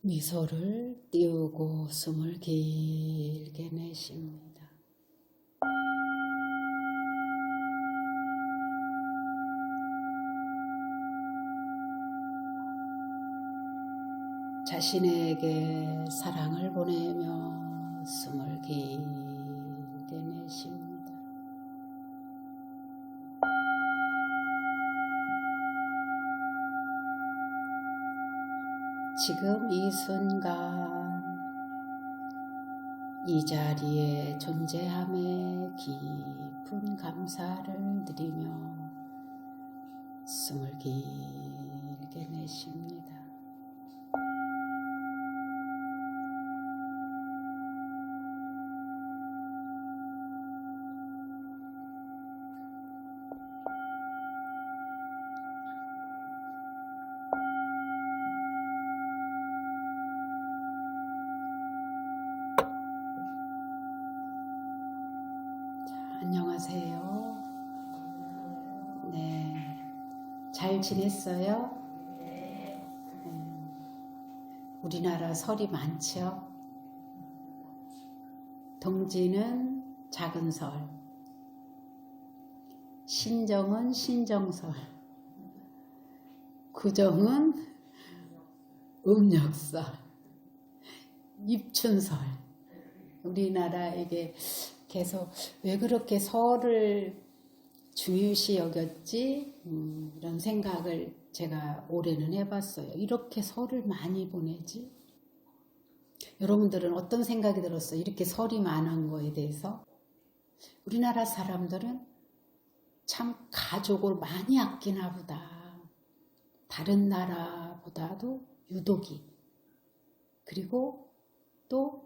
미소를 띄우고 숨을 길게 내쉽니다. 자신에게 사랑을 보내며 숨을 길게 내쉽니다. 지금 이 순간 이 자리에 존재함에 깊은 감사를 드리며 숨을 길게 내쉽니다. 안녕하세요. 네, 잘 지냈어요? 네. 우리나라 설이 많죠? 동지는 작은 설, 신정은 신정설, 구정은 음력설, 입춘설. 우리나라 이게 계속 왜 그렇게 설을 중요시 여겼지? 이런 생각을 제가 올해는 해봤어요. 이렇게 설을 많이 보내지? 여러분들은 어떤 생각이 들었어요? 이렇게 설이 많은 거에 대해서? 우리나라 사람들은 참 가족을 많이 아끼나 보다. 다른 나라보다도 유독이. 그리고 또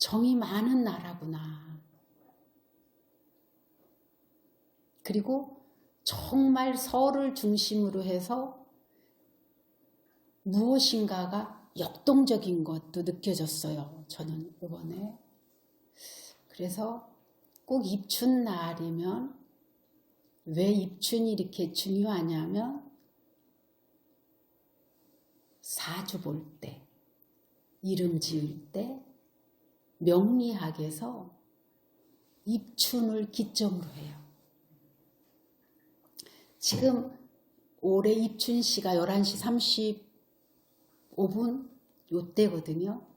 정이 많은 나라구나. 그리고 정말 설을 중심으로 해서 무엇인가가 역동적인 것도 느껴졌어요. 저는 이번에. 그래서 꼭 입춘 날이면 왜 입춘이 이렇게 중요하냐면 사주 볼 때, 이름 지을 때 명리학에서 입춘을 기점으로 해요. 지금 올해 입춘시가 11시 35분 요때거든요.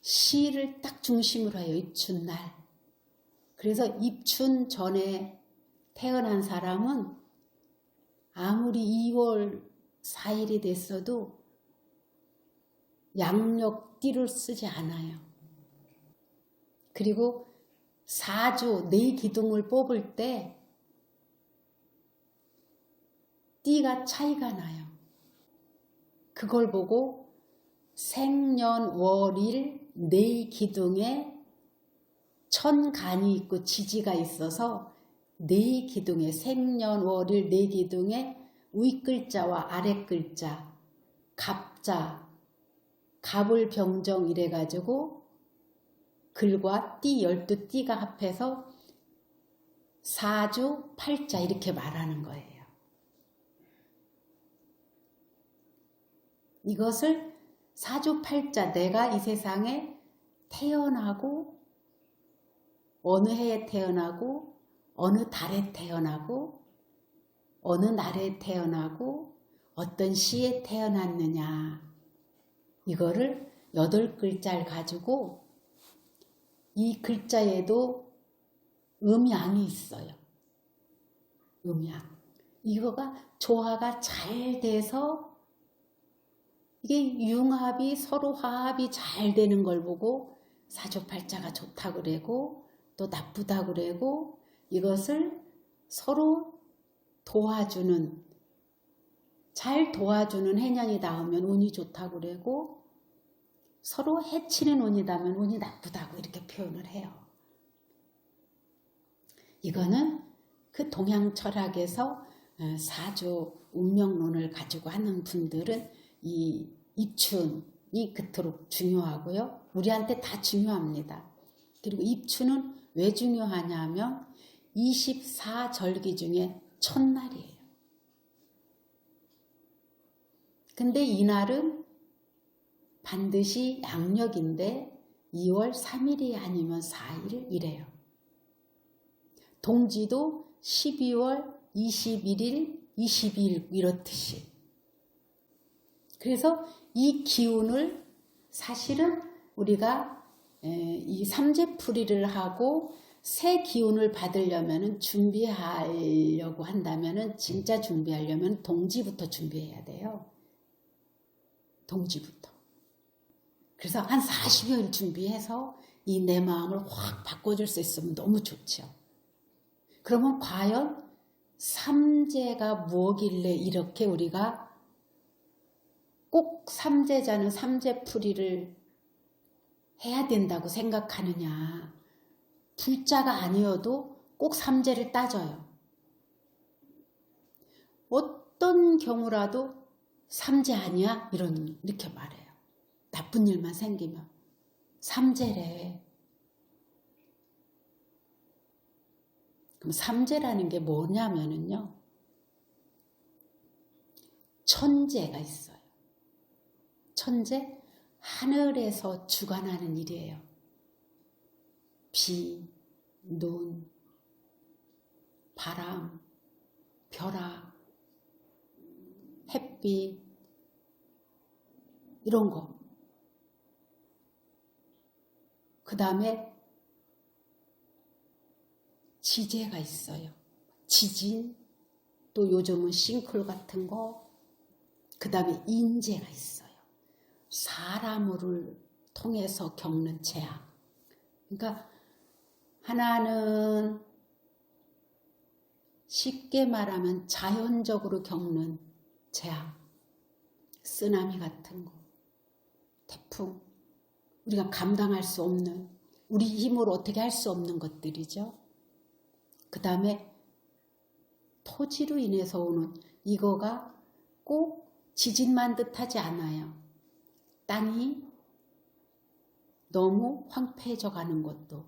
시를 딱 중심으로 해요. 입춘날. 그래서 입춘 전에 태어난 사람은 아무리 2월 4일이 됐어도 양력띠를 쓰지 않아요. 그리고 사주, 네 기둥을 뽑을 때 띠가 차이가 나요. 그걸 보고 생년월일 네 기둥에 천간이 있고 지지가 있어서 네 기둥에 생년월일 네 기둥에 윗글자와 아랫글자 갑자 갑을병정 이래가지고 글과 띠 12띠가 합해서 사주 팔자 이렇게 말하는 거예요. 이것을 사주팔자 내가 이 세상에 태어나고 어느 해에 태어나고 어느 달에 태어나고 어느 날에 태어나고 어떤 시에 태어났느냐 이거를 8글자를 가지고 이 글자에도 음양이 있어요. 음양. 이거가 조화가 잘 돼서 이게 융합이 서로 화합이 잘 되는 걸 보고 사주팔자가 좋다고 그러고 또 나쁘다고 그러고 이것을 서로 도와주는 잘 도와주는 해년이 닿으면 운이 좋다고 그러고 서로 해치는 운이 닿으면 운이 나쁘다고 이렇게 표현을 해요. 이거는 그 동양 철학에서 사주 운명론을 가지고 하는 분들은 이 입춘이 그토록 중요하고요. 우리한테 다 중요합니다. 그리고 입춘은 왜 중요하냐면 24절기 중에 첫날이에요. 근데 이날은 반드시 양력인데 2월 3일이 아니면 4일 이래요. 동지도 12월 21일, 22일 이렇듯이. 그래서 이 기운을 사실은 우리가 이 삼재풀이를 하고 새 기운을 받으려면 준비하려고 한다면 진짜 준비하려면 동지부터 준비해야 돼요. 동지부터. 그래서 한 40여일 준비해서 이 내 마음을 확 바꿔줄 수 있으면 너무 좋죠. 그러면 과연 삼재가 뭐길래 이렇게 우리가 꼭 삼재자는 삼재풀이를 해야 된다고 생각하느냐. 불자가 아니어도 꼭 삼재를 따져요. 어떤 경우라도 삼재 아니야? 이렇게 말해요. 나쁜 일만 생기면 삼재래. 그럼 삼재라는 게 뭐냐면요. 천재가 있어요. 천재? 하늘에서 주관하는 일이에요. 비, 눈, 바람, 벼락, 햇빛 이런 거. 그 다음에 지재가 있어요. 지진, 또 요즘은 싱크홀 같은 거. 그 다음에 인재가 있어요. 사람을 통해서 겪는 재앙. 그러니까 하나는 쉽게 말하면 자연적으로 겪는 재앙, 쓰나미 같은 거, 태풍, 우리가 감당할 수 없는, 우리 힘으로 어떻게 할 수 없는 것들이죠. 그 다음에 토지로 인해서 오는 이거가 꼭 지진만 듯하지 않아요. 땅이 너무 황폐해져 가는 것도,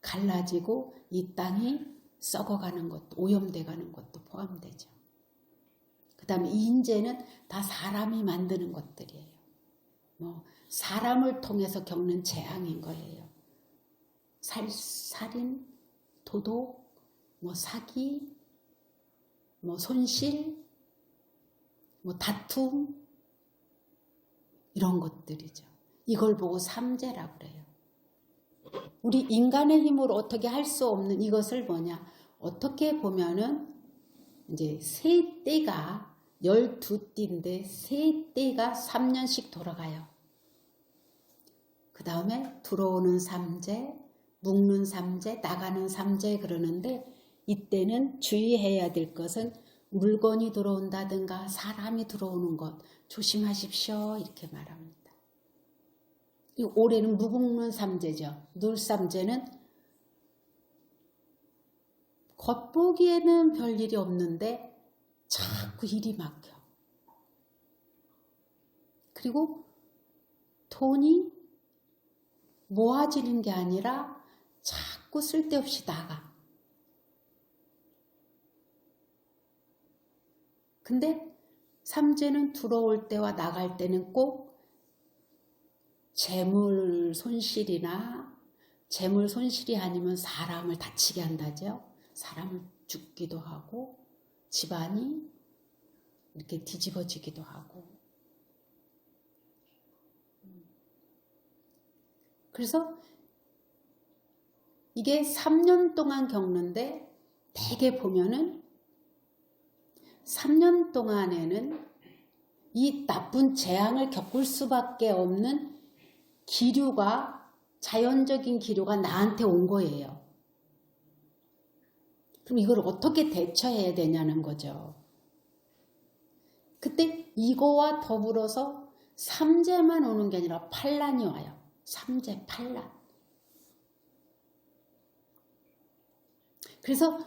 갈라지고 이 땅이 썩어가는 것도, 오염돼 가는 것도 포함되죠. 그 다음에 인재는 다 사람이 만드는 것들이에요. 사람을 통해서 겪는 재앙인 거예요. 살인, 도둑, 사기, 손실, 다툼 이런 것들이죠. 이걸 보고 삼재라고 그래요. 우리 인간의 힘으로 어떻게 할 수 없는 이것을 뭐냐? 어떻게 보면은 이제 세 떼가 12띠인데 세 떼가 3년씩 돌아가요. 그 다음에 들어오는 삼재, 묵는 삼재, 나가는 삼재 그러는데 이때는 주의해야 될 것은 물건이 들어온다든가 사람이 들어오는 것 조심하십시오. 이렇게 말합니다. 이 올해는 무궁문 삼재죠. 눌삼재는 겉보기에는 별일이 없는데 자꾸 일이 막혀. 그리고 돈이 모아지는 게 아니라 자꾸 쓸데없이 나가. 근데 삼재는 들어올 때와 나갈 때는 꼭 재물 손실이나 재물 손실이 아니면 사람을 다치게 한다죠. 사람을 죽기도 하고 집안이 이렇게 뒤집어지기도 하고. 그래서 이게 3년 동안 겪는데 대개 보면은 3년 동안에는 이 나쁜 재앙을 겪을 수밖에 없는 기류가, 자연적인 기류가 나한테 온 거예요. 그럼 이걸 어떻게 대처해야 되냐는 거죠. 그때 이거와 더불어서 삼재만 오는 게 아니라 판란이 와요. 삼재, 판란. 그래서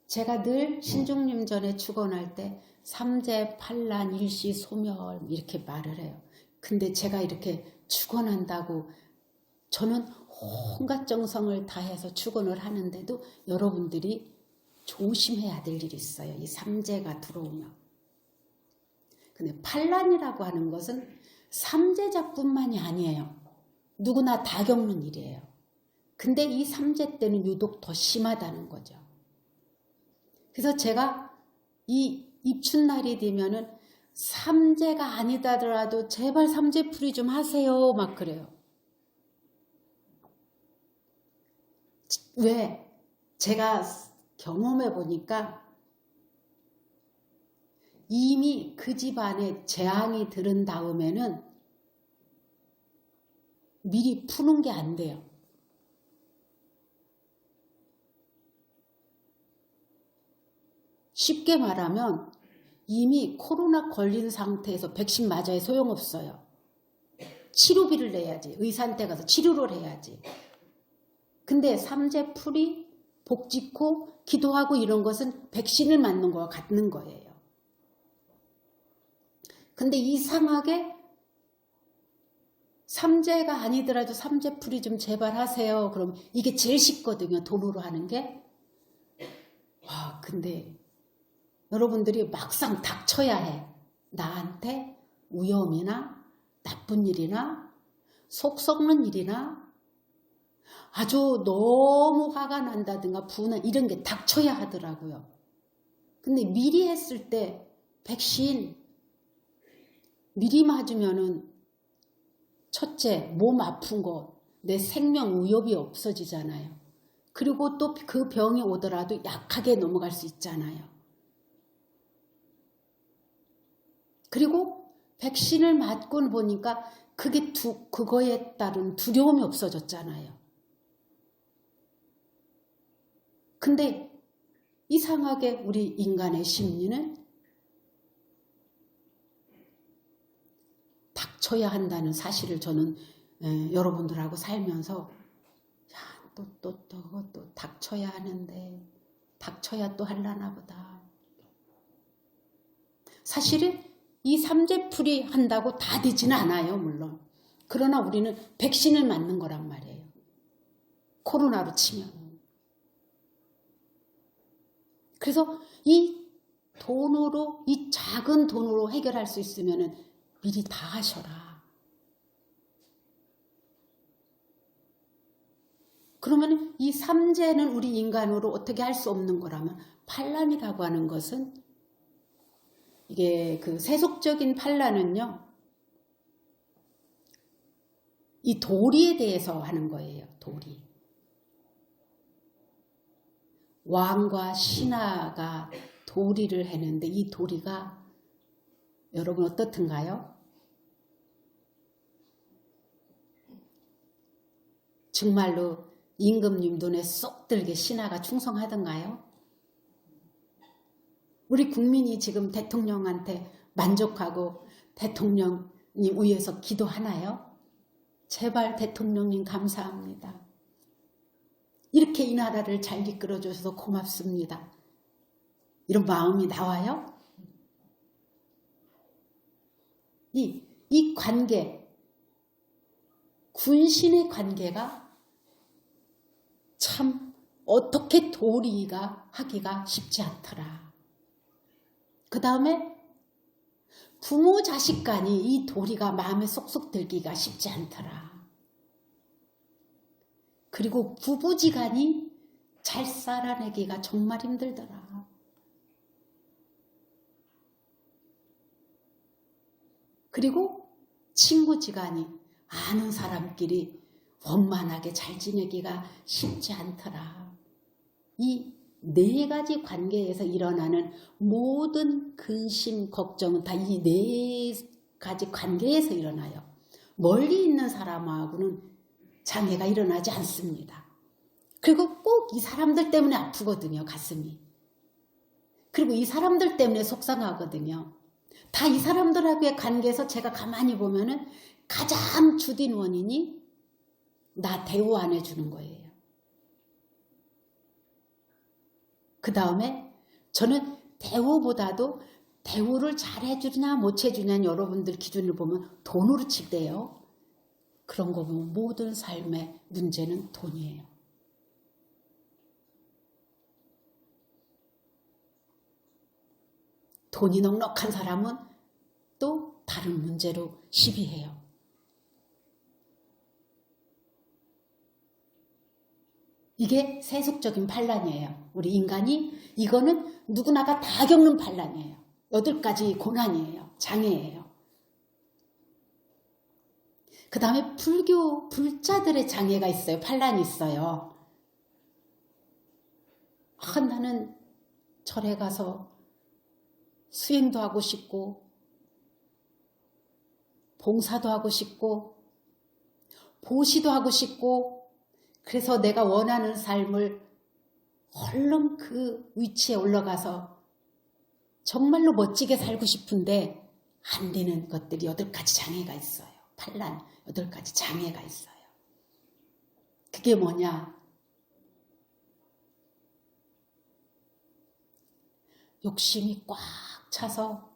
제가 늘 신중림전에 축원할 때 삼재, 판란, 일시, 소멸 이렇게 말을 해요. 근데 제가 이렇게 축원한다고 저는 온갖 정성을 다해서 축원을 하는데도 여러분들이 조심해야 될 일이 있어요. 이 삼재가 들어오면. 근데 판란이라고 하는 것은 삼재자뿐만이 아니에요. 누구나 다 겪는 일이에요. 근데 이 삼재 때는 유독 더 심하다는 거죠. 그래서 제가 이 입춘날이 되면은 삼재가 아니다더라도 제발 삼재풀이 좀 하세요. 막 그래요. 왜? 제가 경험해 보니까 이미 그 집안에 재앙이 들은 다음에는 미리 푸는 게 안 돼요. 쉽게 말하면 이미 코로나 걸린 상태에서 백신 맞아야 소용없어요. 치료비를 내야지. 의사한테 가서 치료를 해야지. 근데 삼재풀이, 복직호, 기도하고 이런 것은 백신을 맞는 거와 같는 거예요. 근데 이상하게 삼재가 아니더라도 삼재풀이 좀 제발 하세요. 그럼 이게 제일 쉽거든요. 돈으로 하는 게. 와, 근데 여러분들이 막상 닥쳐야 해. 나한테 위험이나 나쁜 일이나 속 썩는 일이나 아주 너무 화가 난다든가 분한 이런 게 닥쳐야 하더라고요. 근데 미리 했을 때 백신 미리 맞으면은 첫째 몸 아픈 거 내 생명 위협이 없어지잖아요. 그리고 또 그 병이 오더라도 약하게 넘어갈 수 있잖아요. 그리고 백신을 맞고 보니까 그거에 따른 두려움이 없어졌잖아요. 근데 이상하게 우리 인간의 심리는 닥쳐야 한다는 사실을 저는 여러분들하고 살면서 또 닥쳐야 하는데 닥쳐야 또 할라나 보다. 사실은 이 삼재풀이 한다고 다 되지는 않아요. 물론. 그러나 우리는 백신을 맞는 거란 말이에요. 코로나로 치면. 그래서 이 돈으로, 이 작은 돈으로 해결할 수 있으면 미리 다 하셔라. 그러면 이 삼재는 우리 인간으로 어떻게 할 수 없는 거라면 판란이라고 하는 것은 이게 그 세속적인 판란은요. 이 도리에 대해서 하는 거예요. 도리. 왕과 신하가 도리를 했는데 이 도리가 여러분 어떻든가요? 정말로 임금님 눈에 쏙 들게 신하가 충성하던가요? 우리 국민이 지금 대통령한테 만족하고 대통령님 위해서 기도하나요? 제발 대통령님 감사합니다. 이렇게 이 나라를 잘 이끌어줘서 고맙습니다. 이런 마음이 나와요? 이 관계, 군신의 관계가 참 어떻게 도리가 하기가 쉽지 않더라. 그 다음에 부모 자식 간이 이 도리가 마음에 쏙쏙 들기가 쉽지 않더라. 그리고 부부지간이 잘 살아내기가 정말 힘들더라. 그리고 친구지간이 아는 사람끼리 원만하게 잘 지내기가 쉽지 않더라. 이 네 가지 관계에서 일어나는 모든 근심, 걱정은 다 이 네 가지 관계에서 일어나요. 멀리 있는 사람하고는 장애가 일어나지 않습니다. 그리고 꼭 이 사람들 때문에 아프거든요, 가슴이. 그리고 이 사람들 때문에 속상하거든요. 다 이 사람들하고의 관계에서 제가 가만히 보면은 가장 주된 원인이 나 대우 안 해주는 거예요. 그 다음에 저는 대우보다도 대우를 잘 해주냐 못 해주냐 여러분들 기준을 보면 돈으로 칠때요. 그런 거 보면 모든 삶의 문제는 돈이에요. 돈이 넉넉한 사람은 또 다른 문제로 시비해요. 이게 세속적인 반란이에요. 우리 인간이 이거는 누구나가 다 겪는 반란이에요. 8가지 고난이에요. 장애예요. 그 다음에 불자들의 장애가 있어요. 반란이 있어요. 나는 절에 가서 수행도 하고 싶고 봉사도 하고 싶고 보시도 하고 싶고 그래서 내가 원하는 삶을 얼른 그 위치에 올라가서 정말로 멋지게 살고 싶은데 안 되는 것들이 8가지 장애가 있어요. 반란 8가지 장애가 있어요. 그게 뭐냐? 욕심이 꽉 차서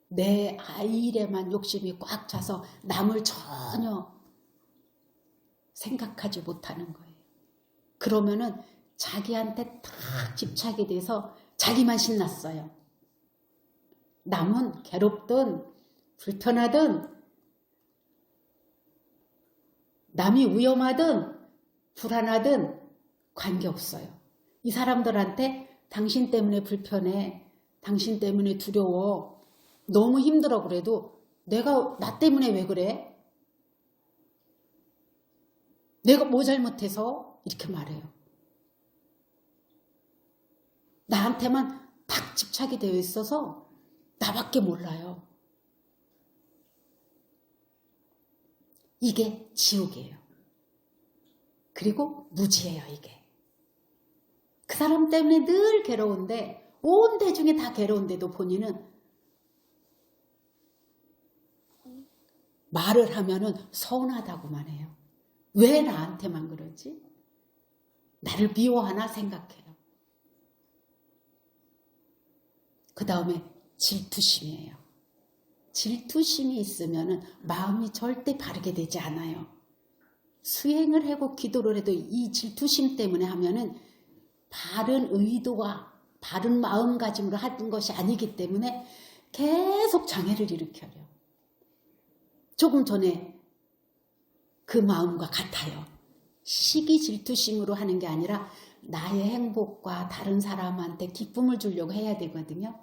내 아이 일에만 욕심이 꽉 차서 남을 전혀 생각하지 못하는 거예요. 그러면은 자기한테 딱 집착이 돼서 자기만 신났어요. 남은 괴롭든 불편하든 남이 위험하든 불안하든 관계없어요. 이 사람들한테 당신 때문에 불편해, 당신 때문에 두려워, 너무 힘들어 그래도 나 때문에 왜 그래? 내가 뭐 잘못해서? 이렇게 말해요. 나한테만 딱 집착이 되어 있어서 나밖에 몰라요. 이게 지옥이에요. 그리고 무지예요, 이게. 그 사람 때문에 늘 괴로운데 온 대중이 다 괴로운데도 본인은 말을 하면은 서운하다고만 해요. 왜 나한테만 그러지? 나를 미워하나 생각해요. 그 다음에 질투심이에요. 질투심이 있으면은 마음이 절대 바르게 되지 않아요. 수행을 하고 기도를 해도 이 질투심 때문에 하면은 바른 의도와 바른 마음가짐으로 하는 것이 아니기 때문에 계속 장애를 일으켜요. 조금 전에 그 마음과 같아요. 시기 질투심으로 하는 게 아니라 나의 행복과 다른 사람한테 기쁨을 주려고 해야 되거든요.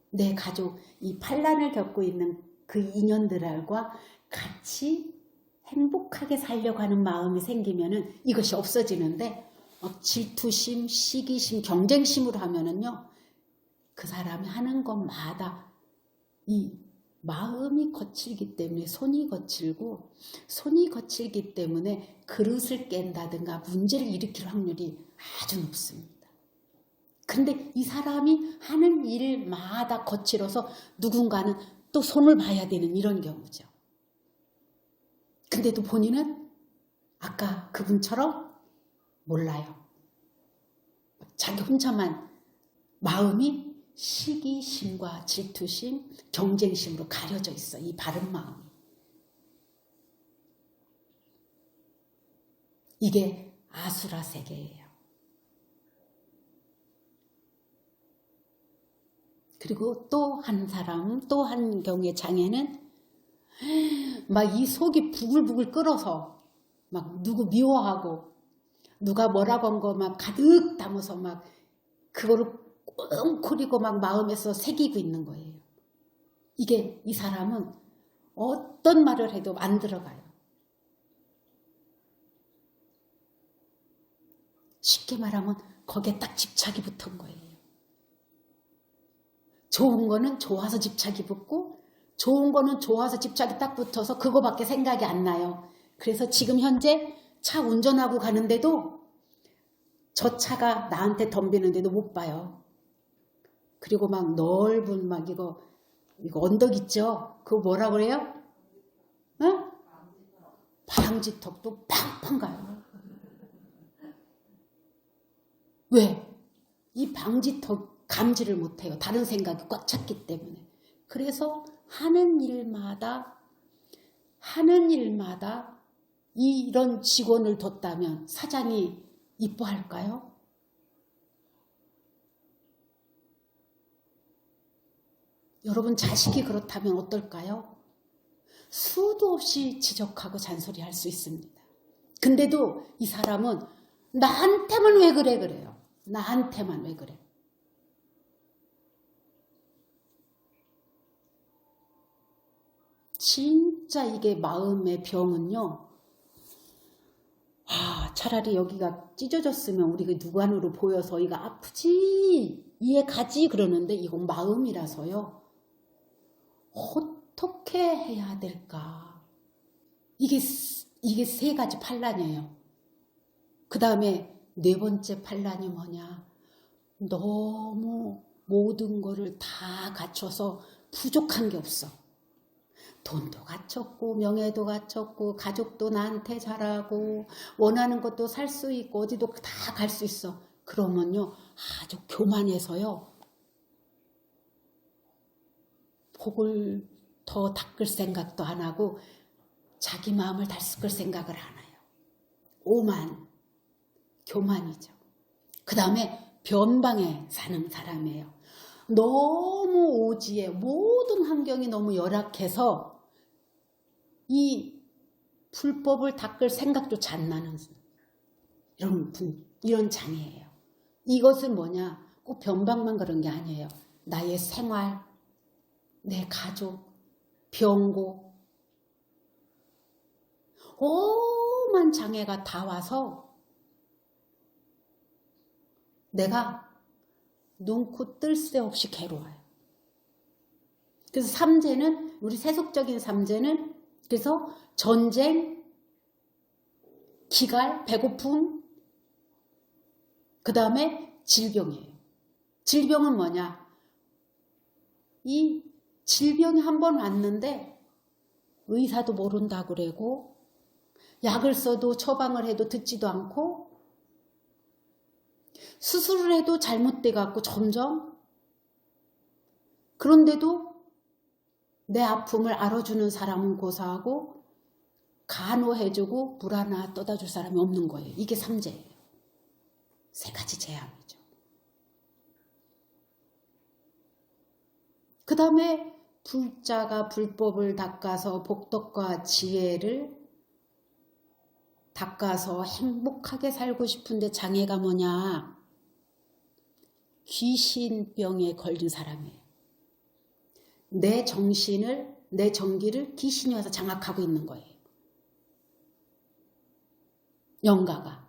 내 가족, 이 반란을 겪고 있는 그 인연들과 같이 행복하게 살려고 하는 마음이 생기면은 이것이 없어지는데 질투심, 시기심, 경쟁심으로 하면은요, 그 사람이 하는 것마다 이 마음이 거칠기 때문에 손이 거칠고, 손이 거칠기 때문에 그릇을 깬다든가 문제를 일으킬 확률이 아주 높습니다. 근데 이 사람이 하는 일마다 거칠어서 누군가는 또 손을 봐야 되는 이런 경우죠. 근데도 본인은 아까 그분처럼 몰라요. 자기 혼자만 마음이 시기심과 질투심, 경쟁심으로 가려져 있어. 이 바른 마음이. 이게 아수라 세계예요. 그리고 또 한 사람, 또 한 경우의 장애는 막 이 속이 부글부글 끓어서 막 누구 미워하고 누가 뭐라고 한 거 막 가득 담아서 막 그거를 꽁코리고 막 마음에서 새기고 있는 거예요. 이게 이 사람은 어떤 말을 해도 안 들어가요. 쉽게 말하면 거기에 딱 집착이 붙은 거예요. 좋은 거는 좋아서 집착이 붙고 좋은 거는 좋아서 집착이 딱 붙어서 그거밖에 생각이 안 나요. 그래서 지금 현재 차 운전하고 가는데도 저 차가 나한테 덤비는데도 못 봐요. 그리고 막 넓은 막 이거 언덕 있죠? 그거 뭐라 그래요? 응? 방지턱도 팡팡 가요. 왜? 이 방지턱 감지를 못해요. 다른 생각이 꽉 찼기 때문에. 그래서 하는 일마다 이런 직원을 뒀다면 사장이 이뻐할까요? 여러분 자식이 그렇다면 어떨까요? 수도 없이 지적하고 잔소리할 수 있습니다. 근데도 이 사람은 나한테만 왜 그래 그래요. 나한테만 왜 그래. 진짜 이게 마음의 병은요. 차라리 여기가 찢어졌으면 우리가 누관으로 보여서 이거 아프지 이해 가지 그러는데 이건 마음이라서요. 어떻게 해야 될까? 이게 세 가지 판란이에요. 그 다음에 네 번째 판란이 뭐냐? 너무 모든 거를 다 갖춰서 부족한 게 없어. 돈도 갖췄고 명예도 갖췄고 가족도 나한테 잘하고 원하는 것도 살 수 있고 어디도 다 갈 수 있어. 그러면요 아주 교만해서요 복을 더 닦을 생각도 안 하고 자기 마음을 닦을 생각을 안 해요. 오만, 교만이죠. 그 다음에 변방에 사는 사람이에요. 너무 오지에 모든 환경이 너무 열악해서 이 불법을 닦을 생각조차 안 나는 이런 장애예요. 이것은 뭐냐? 꼭 변방만 그런 게 아니에요. 나의 생활, 내 가족, 병고 오만 장애가 다 와서 내가 눈코 뜰 새 없이 괴로워요. 그래서 삼재는 우리 세속적인 삼재는 그래서 전쟁, 기갈, 배고픔, 그 다음에 질병이에요. 질병은 뭐냐? 이 질병이 한 번 왔는데 의사도 모른다고 그러고 약을 써도 처방을 해도 듣지도 않고 수술을 해도 잘못돼 갖고 점점 그런데도 내 아픔을 알아주는 사람은 고사하고 간호해주고 물 하나 떠다 줄 사람이 없는 거예요. 이게 삼재예요. 세 가지 재앙이죠. 그 다음에 불자가 불법을 닦아서 복덕과 지혜를 닦아서 행복하게 살고 싶은데 장애가 뭐냐? 귀신병에 걸린 사람이에요. 내 정신을, 내 정기를 귀신이 와서 장악하고 있는 거예요. 영가가.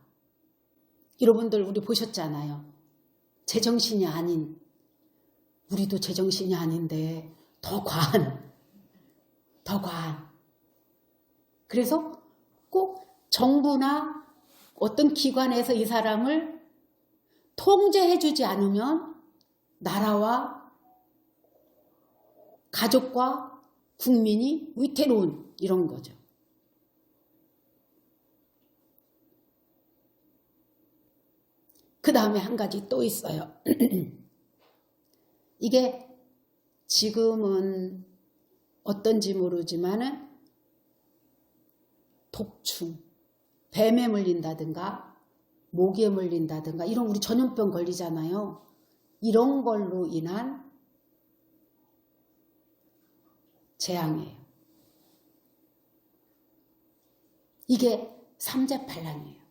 여러분들 우리 보셨잖아요. 제정신이 아닌, 우리도 제정신이 아닌데 더 과한 더 과한. 그래서 꼭 정부나 어떤 기관에서 이 사람을 통제해주지 않으면 나라와 가족과 국민이 위태로운 이런 거죠. 그 다음에 한 가지 또 있어요. 이게 지금은 어떤지 모르지만은 독충, 뱀에 물린다든가 모기에 물린다든가 이런 우리 전염병 걸리잖아요. 이런 걸로 인한 재앙이에요. 이게 삼재팔란이에요.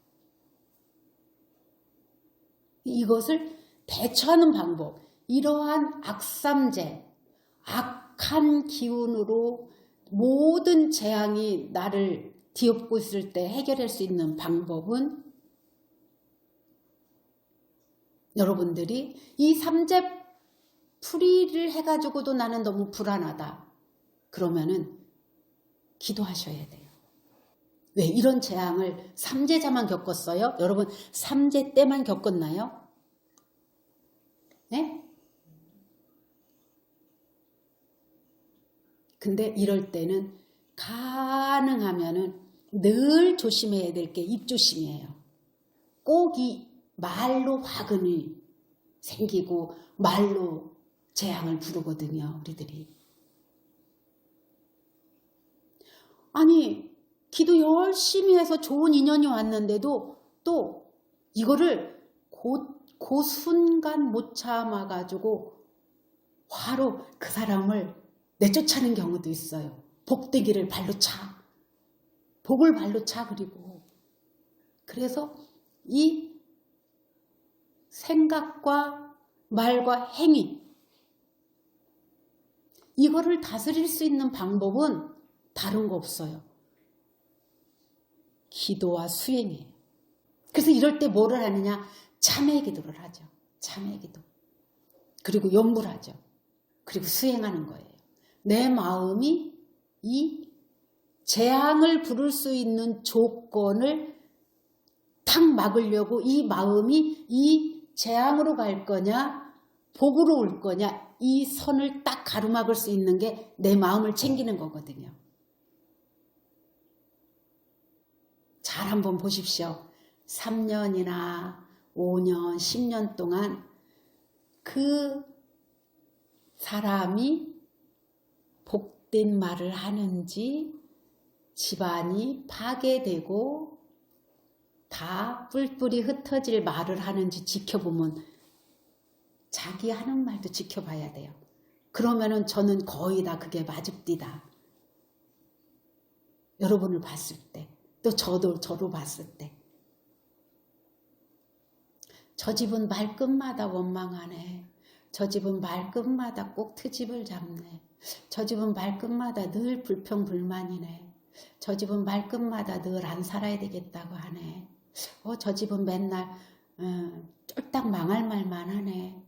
이것을 대처하는 방법, 이러한 악삼재, 악한 기운으로 모든 재앙이 나를 뒤엎고 있을 때 해결할 수 있는 방법은 여러분들이 이 삼재 풀이를 해가지고도 나는 너무 불안하다. 그러면은 기도하셔야 돼요. 왜 이런 재앙을 삼재자만 겪었어요? 여러분 삼재 때만 겪었나요? 네? 근데 이럴 때는 가능하면은 늘 조심해야 될 게 입조심이에요. 꼭 이 말로 화근이 생기고 말로 재앙을 부르거든요. 우리들이. 아니 기도 열심히 해서 좋은 인연이 왔는데도 또 이거를 그 순간 못 참아가지고 화로 그 사람을 내쫓아는 경우도 있어요. 복되기를 발로 차. 복을 발로 차. 그래서 이 생각과 말과 행위 이거를 다스릴 수 있는 방법은 다른 거 없어요. 기도와 수행이에요. 그래서 이럴 때 뭐를 하느냐? 참회 기도를 하죠. 참회 기도. 그리고 염불 하죠. 그리고 수행하는 거예요. 내 마음이 이 재앙을 부를 수 있는 조건을 탁 막으려고 이 마음이 이 재앙으로 갈 거냐 복으로 올 거냐 이 선을 딱 가로막을 수 있는 게 내 마음을 챙기는 거거든요. 잘 한번 보십시오. 3년이나 5년, 10년 동안 그 사람이 복된 말을 하는지 집안이 파괴되고 다 뿔뿔이 흩어질 말을 하는지 지켜보면 자기 하는 말도 지켜봐야 돼요. 그러면은 저는 거의 다 그게 맞읍디다. 여러분을 봤을 때, 또 저도 봤을 때. 저 집은 말끝마다 원망하네. 저 집은 말끝마다 꼭 트집을 잡네. 저 집은 말끝마다 늘 불평불만이네. 저 집은 말끝마다 늘 안 살아야 되겠다고 하네. 저 집은 맨날 쫄딱 망할 말만 하네.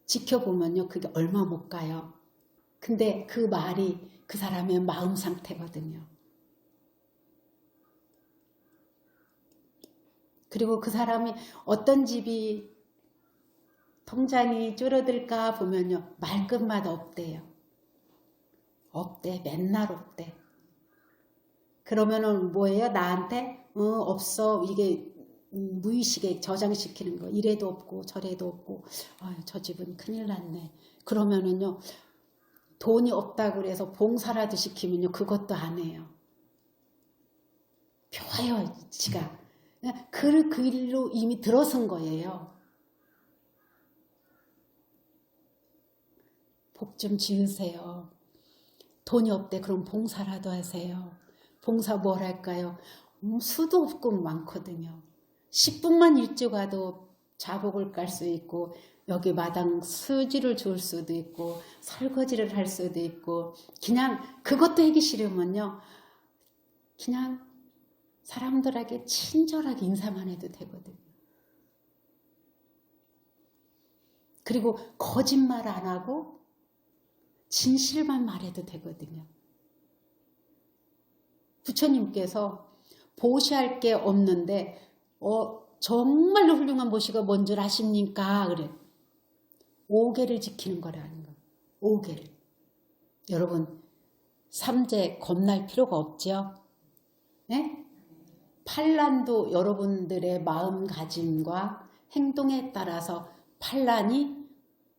지켜보면요. 그게 얼마 못 가요. 근데 그 말이 그 사람의 마음 상태거든요. 그리고 그 사람이 어떤 집이 통장이 줄어들까 보면요. 말끝마다 없대요. 없대. 맨날 없대. 그러면은 뭐예요? 나한테 없어. 이게 무의식에 저장시키는 거. 이래도 없고 저래도 없고 저 집은 큰일 났네. 그러면은요. 돈이 없다고 그래서 봉사라도 시키면요. 그것도 안 해요. 펴요. 지가. 그 길로 이미 들어선 거예요. 복 좀 지으세요. 돈이 없대. 그럼 봉사라도 하세요. 봉사 뭘 할까요? 수도 없고 많거든요. 10분만 일찍 와도 자복을 깔 수 있고 여기 마당 수지를 줄 수도 있고 설거지를 할 수도 있고 그냥 그것도 하기 싫으면요. 그냥 사람들에게 친절하게 인사만 해도 되거든요. 그리고 거짓말 안 하고 진실만 말해도 되거든요. 부처님께서 보시할 게 없는데 정말로 훌륭한 보시가 뭔 줄 아십니까? 그래. 5개를 지키는 거라는 거. 5개를. 여러분, 삼재 겁날 필요가 없죠? 네? 판란도 여러분들의 마음가짐과 행동에 따라서 판란이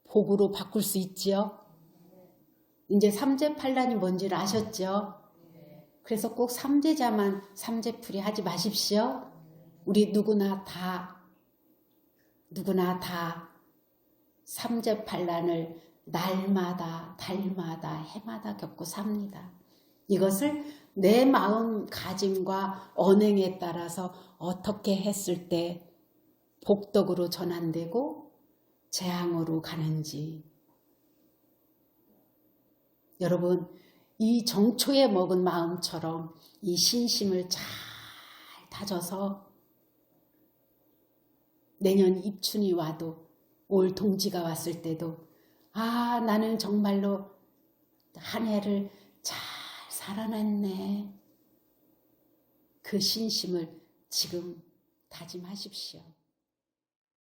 복으로 바꿀 수 있지요? 이제 삼재 판란이 뭔지를 아셨죠? 그래서 꼭 삼재자만 삼재풀이 하지 마십시오. 우리 누구나 다 삼재 판란을 날마다 달마다 해마다 겪고 삽니다. 이것을 내 마음가짐과 언행에 따라서 어떻게 했을 때 복덕으로 전환되고 재앙으로 가는지. 여러분, 이 정초에 먹은 마음처럼 이 신심을 잘 다져서 내년 입춘이 와도 올 동지가 왔을 때도 나는 정말로 한 해를 잘 살아냈네. 그 신심을 지금 다짐하십시오.